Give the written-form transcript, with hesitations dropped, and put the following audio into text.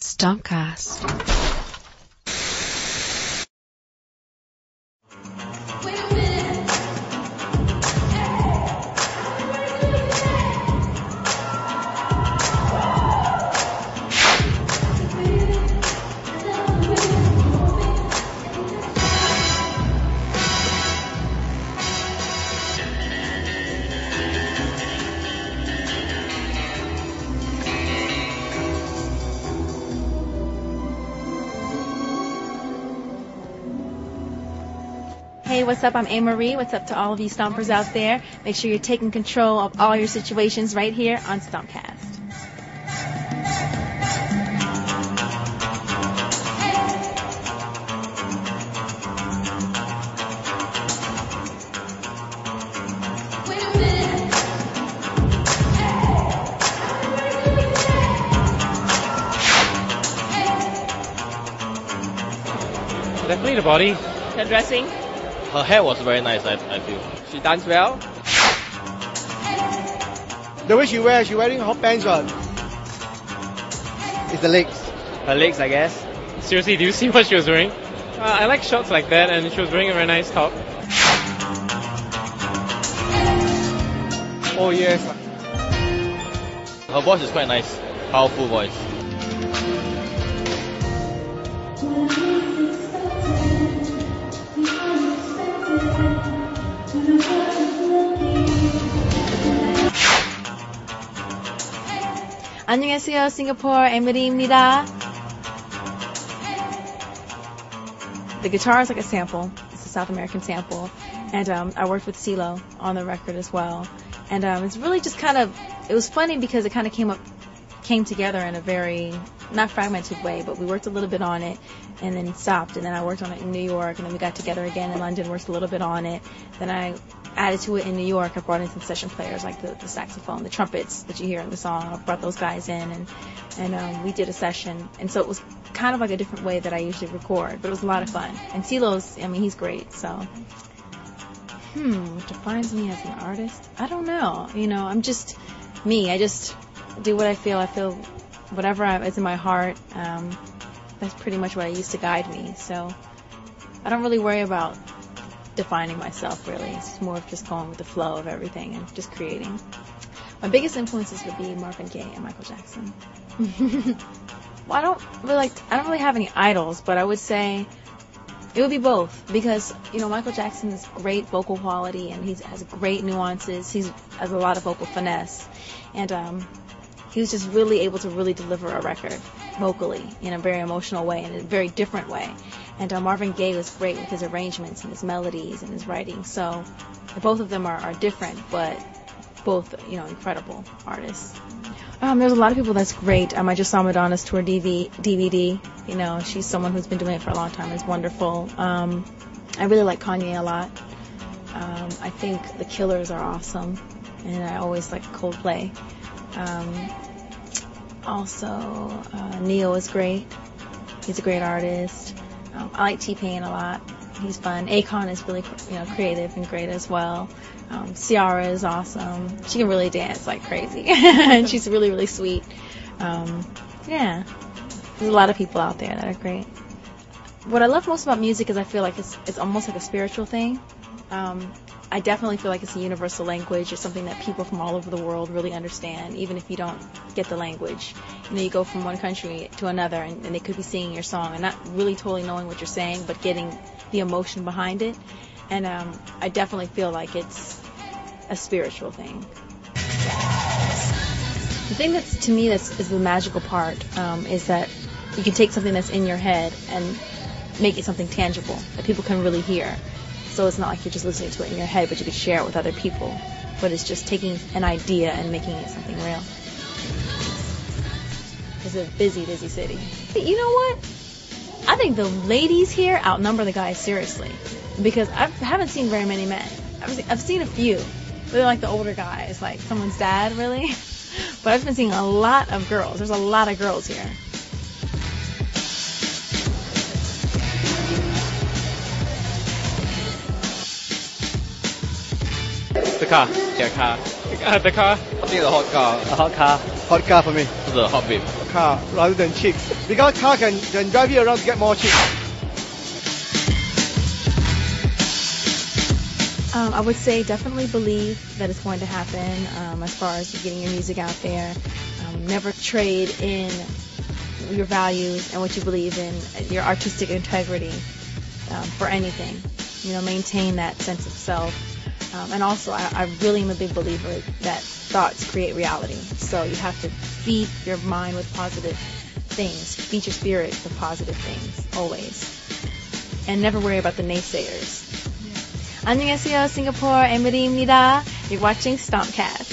Stompcast. Hey, what's up? I'm Amerie. What's up to all of you stompers out there? Make sure you're taking control of all your situations right here on Stompcast. Definitely the body. The dressing. Her hair was very nice, I feel. She danced well. The way she's wearing hot pants on. It's the legs. Her legs, I guess. Seriously, do you see what she was wearing? I like shorts like that, and she was wearing a very nice top. Oh yes. Her voice is quite nice. Powerful voice. 안녕하세요, Singapore. Amerie입니다. The guitar is like a sample. It's a South American sample. And I worked with CeeLo on the record as well. And it's really just kind of, it was funny because it kind of came together in a very, not fragmented way, but we worked a little bit on it and then stopped. And then I worked on it in New York, and then we got together again in London, worked a little bit on it. Then I added to it in New York. I brought in some session players like the saxophone, the trumpets that you hear in the song. I brought those guys in, and we did a session. And so it was kind of like a different way that I usually record, but it was a lot of fun. And CeeLo's, I mean, he's great, so. What defines me as an artist? I don't know. You know, I'm just me. I just do what I feel. I feel whatever is in my heart. That's pretty much what I use to guide me. So I don't really worry about defining myself, really. It's more of just going with the flow of everything and just creating. My biggest influences would be Marvin Gaye and Michael Jackson. Well, I don't really have any idols, but I would say it would be both, because, you know, Michael Jackson has great vocal quality and he has great nuances. He has a lot of vocal finesse, and he was just really able to really deliver a record vocally in a very emotional way, in a very different way. And Marvin Gaye was great with his arrangements and his melodies and his writing. So both of them are different, but both, you know, incredible artists. There's a lot of people that's great. I just saw Madonna's tour DVD. You know, she's someone who's been doing it for a long time. It's wonderful. I really like Kanye a lot. I think the Killers are awesome, and I always like Coldplay. Also, Neo is great. He's a great artist. I like T-Pain a lot. He's fun. Akon is really, you know, creative and great as well. Ciara is awesome. She can really dance like crazy. And she's really, really sweet. Yeah. There's a lot of people out there that are great. What I love most about music is I feel like it's almost like a spiritual thing. I definitely feel like it's a universal language. It's something that people from all over the world really understand, even if you don't get the language. You know, you go from one country to another, and they could be singing your song and not really totally knowing what you're saying, but getting the emotion behind it. And I definitely feel like it's a spiritual thing. The thing that's, to me, is the magical part, is that you can take something that's in your head and make it something tangible that people can really hear. So it's not like you're just listening to it in your head, but you can share it with other people. But it's just taking an idea and making it something real. It's a busy, busy city. You know what? I think the ladies here outnumber the guys, seriously. Because I haven't seen very many men. I've seen a few. But they're like the older guys, like someone's dad, really. But I've been seeing a lot of girls. There's a lot of girls here. The car. Yeah, car. The car. I think the hot car. A hot car. Hot car for me. The hot babe. car rather than chicks. Because car can drive you around to get more chicks. I would say definitely believe that it's going to happen as far as getting your music out there. Never trade in your values and what you believe in, your artistic integrity for anything. Maintain that sense of self. And also, I really am a big believer that thoughts create reality. So you have to feed your mind with positive things. Feed your spirit with positive things, always. And never worry about the naysayers. 안녕하세요, Singapore. Amerie입니다. You're watching Stompcast.